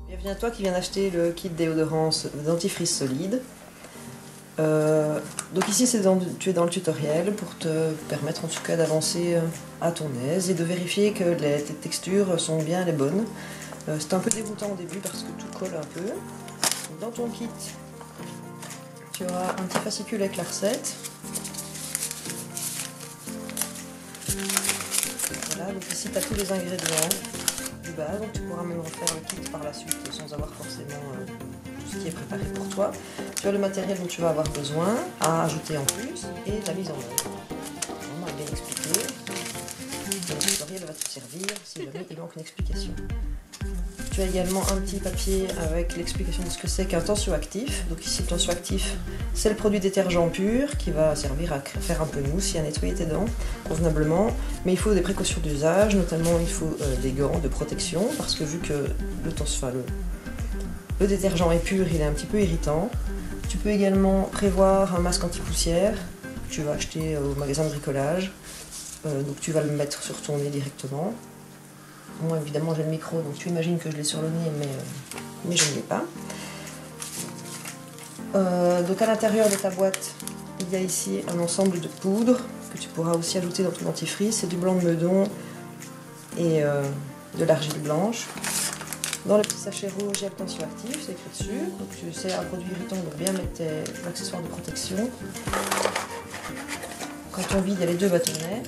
Bienvenue à toi qui viens d'acheter le kit déodorant dentifrice solide. Donc ici tu es dans le tutoriel pour te permettre en tout cas d'avancer à ton aise et de vérifier que tes textures sont bien les bonnes. C'est un peu déroutant au début parce que tout colle un peu. Dans ton kit, tu auras un petit fascicule avec la recette. Voilà, donc ici tu as tous les ingrédients du base, donc tu pourras même refaire le kit par la suite sans avoir forcément tout ce qui est préparé pour toi. Tu as le matériel dont tu vas avoir besoin à ajouter en plus et la mise en œuvre. Vraiment bien expliqué. Le tutoriel va te servir si jamais il manque une explication. Tu as également un petit papier avec l'explication de ce que c'est qu'un tensioactif. Donc ici le tensioactif, c'est le produit détergent pur qui va servir à faire un peu de mousse et à nettoyer tes dents convenablement. Mais il faut des précautions d'usage, notamment il faut des gants de protection parce que vu que le détergent est pur, il est un petit peu irritant. Tu peux également prévoir un masque anti-poussière que tu vas acheter au magasin de bricolage. Donc tu vas le mettre sur ton nez directement. Moi évidemment j'ai le micro, donc tu imagines que je l'ai sur le nez, mais je ne l'ai pas. Donc à l'intérieur de ta boîte, il y a ici un ensemble de poudres que tu pourras aussi ajouter dans ton dentifrice. C'est du blanc de meudon et de l'argile blanche. Dans le petit sachet rouge, il y a le tensioactif, c'est écrit dessus. Donc c'est un produit irritant, donc bien mettre tes accessoires de protection. Quand on vide, il y a les deux bâtonnets.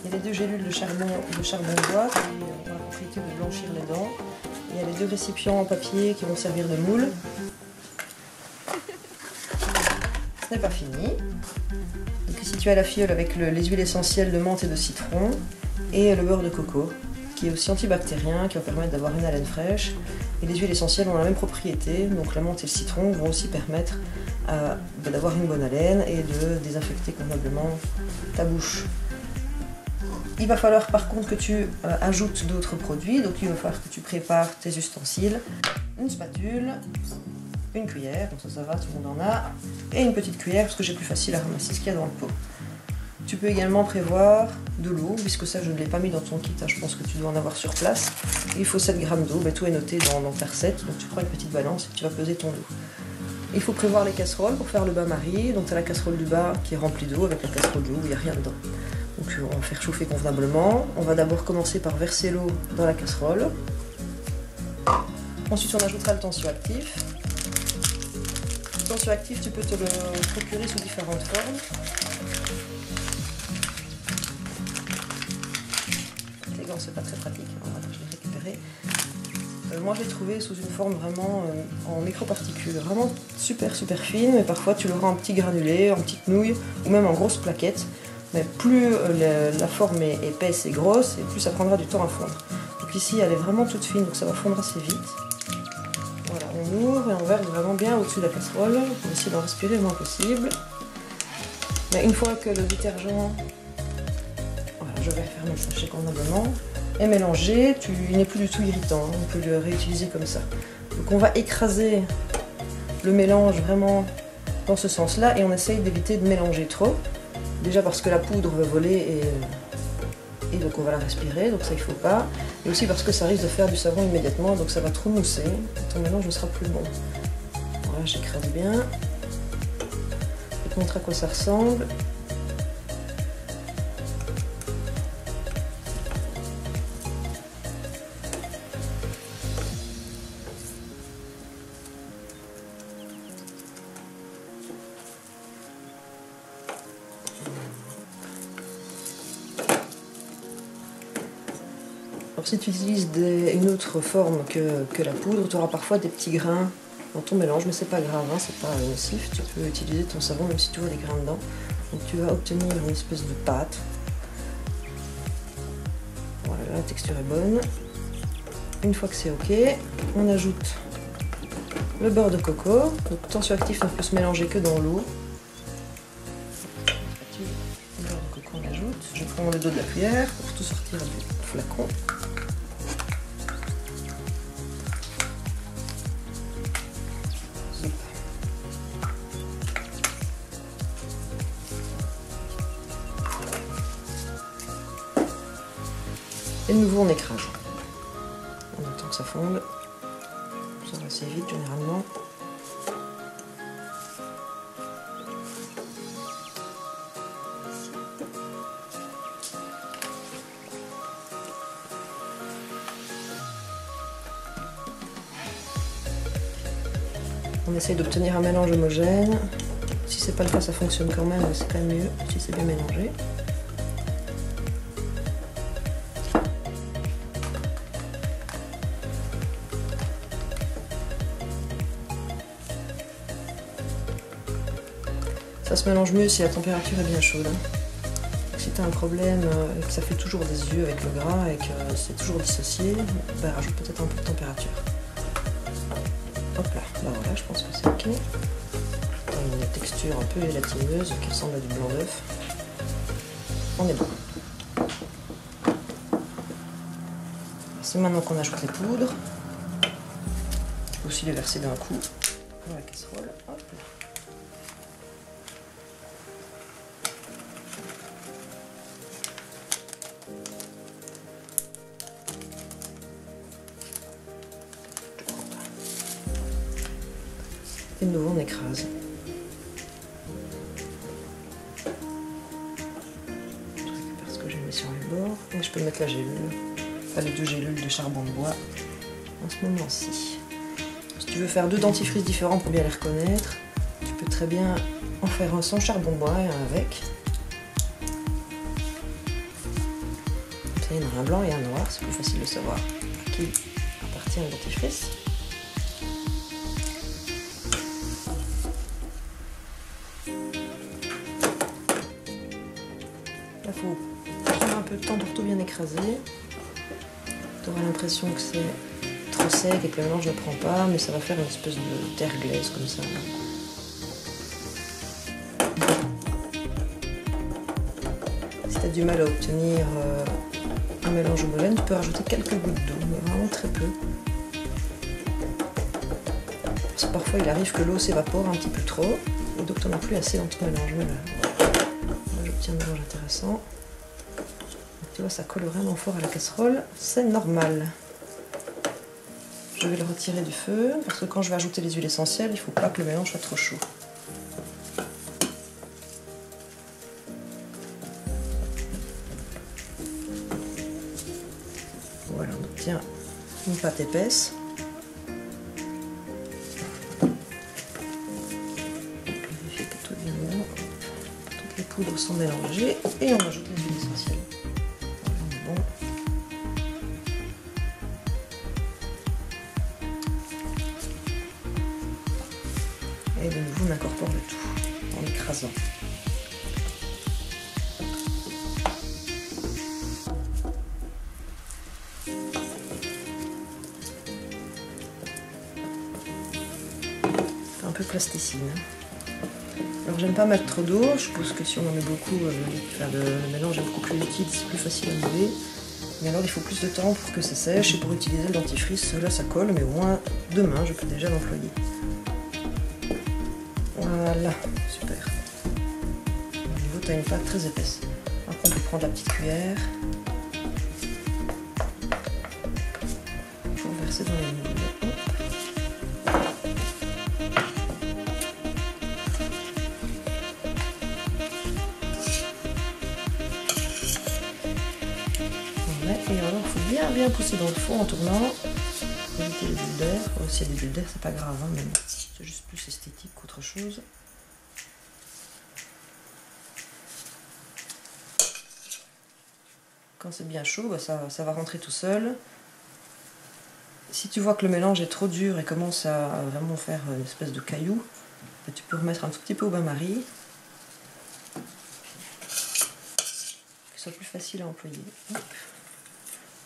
Il y a les deux gélules de charbon bois qui ont la propriété de blanchir les dents. Il y a les deux récipients en papier qui vont servir de moule. Ce n'est pas fini. Donc ici tu as la fiole avec les huiles essentielles de menthe et de citron et le beurre de coco qui est aussi antibactérien, qui va permettre d'avoir une haleine fraîche. Et les huiles essentielles ont la même propriété, donc la menthe et le citron vont aussi permettre d'avoir une bonne haleine et de désinfecter convenablement ta bouche. Il va falloir par contre que tu ajoutes d'autres produits, donc il va falloir que tu prépares tes ustensiles, une spatule, une cuillère, donc ça va, tout le monde en a, et une petite cuillère parce que j'ai plus facile à ramasser ce qu'il y a dans le pot. Tu peux également prévoir de l'eau, puisque ça je ne l'ai pas mis dans ton kit, je pense que tu dois en avoir sur place. Il faut 7 g d'eau, tout est noté dans ta recette, donc tu prends une petite balance et tu vas peser ton eau. Il faut prévoir les casseroles pour faire le bain-marie, donc tu as la casserole du bas qui est remplie d'eau avec la casserole du haut où il n'y a rien dedans. Donc on va faire chauffer convenablement. On va d'abord commencer par verser l'eau dans la casserole. Ensuite on ajoutera le tensioactif. Le tensioactif tu peux te le procurer sous différentes formes. Les gants c'est pas très pratique, voilà, je l'ai récupéré. Moi je l'ai trouvé sous une forme vraiment en microparticules, vraiment super fine, mais parfois tu l'auras en petits granulés, en petites nouilles ou même en grosses plaquettes. Mais plus la forme est épaisse et grosse, et plus ça prendra du temps à fondre. Donc ici elle est vraiment toute fine, donc ça va fondre assez vite. Voilà, on ouvre et on verse vraiment bien au-dessus de la casserole pour essayer d'en respirer le moins possible. Mais une fois que le détergent, voilà, je vais refermer le sachet convenablement, est mélangé, il n'est plus du tout irritant, on peut le réutiliser comme ça. Donc on va écraser le mélange vraiment dans ce sens-là et on essaye d'éviter de mélanger trop. Déjà parce que la poudre va voler et donc on va la respirer, donc ça il faut pas. Et aussi parce que ça risque de faire du savon immédiatement, donc ça va trop mousser, et ton mélange ne sera plus bon. Voilà, j'écrase bien. Je vais te montrer à quoi ça ressemble. Alors si tu utilises une autre forme que la poudre, tu auras parfois des petits grains dans ton mélange, mais c'est pas grave, hein, c'est pas nocif, tu peux utiliser ton savon même si tu vois des grains dedans. Donc tu vas obtenir une espèce de pâte. Voilà, la texture est bonne. Une fois que c'est ok, on ajoute le beurre de coco. Donc le tensioactif ne peut se mélanger que dans l'eau. Le beurre de coco on ajoute. Je prends le dos de la cuillère pour tout sortir du flacon. Et de nouveau on écrase. On attend que ça profonde. Ça va assez vite généralement. On essaye d'obtenir un mélange homogène. Si c'est pas le cas, ça fonctionne quand même, mais c'est quand même mieux si c'est bien mélangé. Ça se mélange mieux si la température est bien chaude. Si tu as un problème et que ça fait toujours des yeux avec le gras et que c'est toujours dissocié, ben rajoute peut-être un peu de température. Hop là, ben voilà, je pense que c'est ok. Une texture un peu gélatineuse qui ressemble à du blanc d'œuf. On est bon. C'est maintenant qu'on ajoute les poudres. Tu peux aussi les verser d'un coup dans la casserole. Hop là. Et de nouveau on écrase. Je récupère ce que j'ai mis sur les bords. Et je peux mettre la gélule, enfin les deux gélules de charbon de bois en ce moment-ci. Si tu veux faire deux dentifrices différents pour bien les reconnaître, tu peux très bien en faire un sans charbon de bois et un avec. Il y en a un blanc et un noir, c'est plus facile de savoir à qui appartient le dentifrice. Il faut prendre un peu de temps pour tout bien écraser. Tu auras l'impression que c'est trop sec et que le mélange ne prend pas, mais ça va faire une espèce de terre glaise comme ça. Si tu as du mal à obtenir un mélange homogène, tu peux rajouter quelques gouttes d'eau, mais vraiment très peu. Parce que parfois il arrive que l'eau s'évapore un petit peu trop, et donc tu n'en as plus assez dans ton mélange. Mais là, j'obtiens un mélange intéressant. Tu vois, ça colle vraiment fort à la casserole, c'est normal. Je vais le retirer du feu, parce que quand je vais ajouter les huiles essentielles, il ne faut pas que le mélange soit trop chaud. Voilà, on obtient une pâte épaisse. Vérifier que tout est bien bon. Toutes les poudres sont mélangées et on ajoute les huiles essentielles. Bon. Et de nouveau, on incorpore le tout en écrasant. Un peu plasticine. Alors j'aime pas mettre trop d'eau, je suppose que si on en met beaucoup, le mélange est beaucoup plus liquide, c'est plus facile à mouler. Mais alors il faut plus de temps pour que ça sèche et pour utiliser le dentifrice, là ça colle, mais au moins demain je peux déjà l'employer. Voilà, super. Au niveau tu as une pâte très épaisse. Après on peut prendre la petite cuillère pour verser dans les moules. Et alors il faut bien pousser dans le fond en tournant pour éviter les bulles d'air. S'il y a des bulles d'air, c'est pas grave, hein, mais c'est juste plus esthétique qu'autre chose. Quand c'est bien chaud, bah ça va rentrer tout seul. Si tu vois que le mélange est trop dur et commence à vraiment faire une espèce de caillou, bah tu peux remettre un tout petit peu au bain-marie. Que ce soit plus facile à employer. Hop.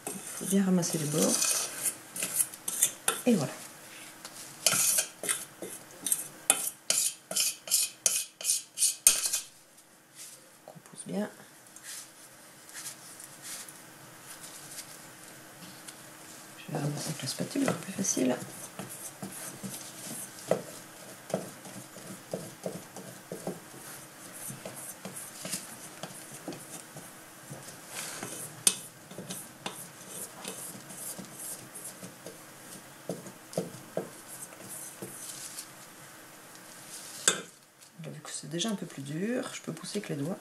Il faut bien ramasser les bords. Et voilà. On pousse bien. Je vais ramasser avec la spatule, c'est plus facile. déjà un peu plus dur, je peux pousser avec les doigts.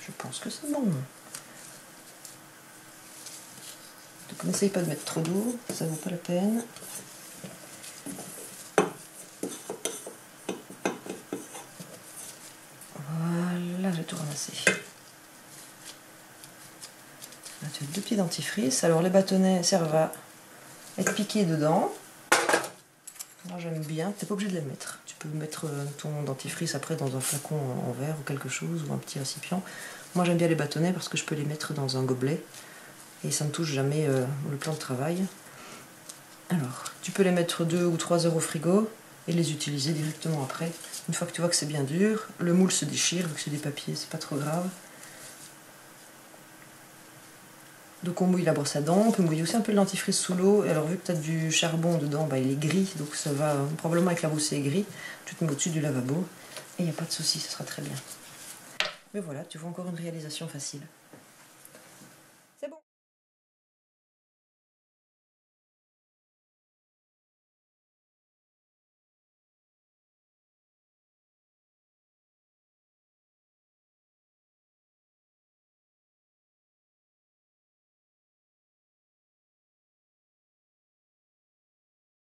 Je pense que c'est bon. Donc n'essaye pas de mettre trop d'eau, ça vaut pas la peine. Voilà, j'ai tout ramassé. Là, tu as deux petits dentifrices. Alors les bâtonnets servent à être piqués dedans. Moi j'aime bien, tu n'es pas obligé de les mettre. Tu peux mettre ton dentifrice après dans un flacon en verre ou quelque chose, ou un petit récipient. Moi j'aime bien les bâtonnets parce que je peux les mettre dans un gobelet et ça ne touche jamais le plan de travail. Alors, tu peux les mettre 2 ou 3 heures au frigo et les utiliser directement après. Une fois que tu vois que c'est bien dur, le moule se déchire, vu que c'est des papiers, c'est pas trop grave. Donc on mouille la brosse à dents, on peut mouiller aussi un peu le dentifrice sous l'eau. Et alors vu que tu as du charbon dedans, bah, il est gris, donc ça va probablement avec la boussée gris. Tu te mets au-dessus du lavabo et il n'y a pas de souci, ça sera très bien. Mais voilà, tu vois encore une réalisation facile.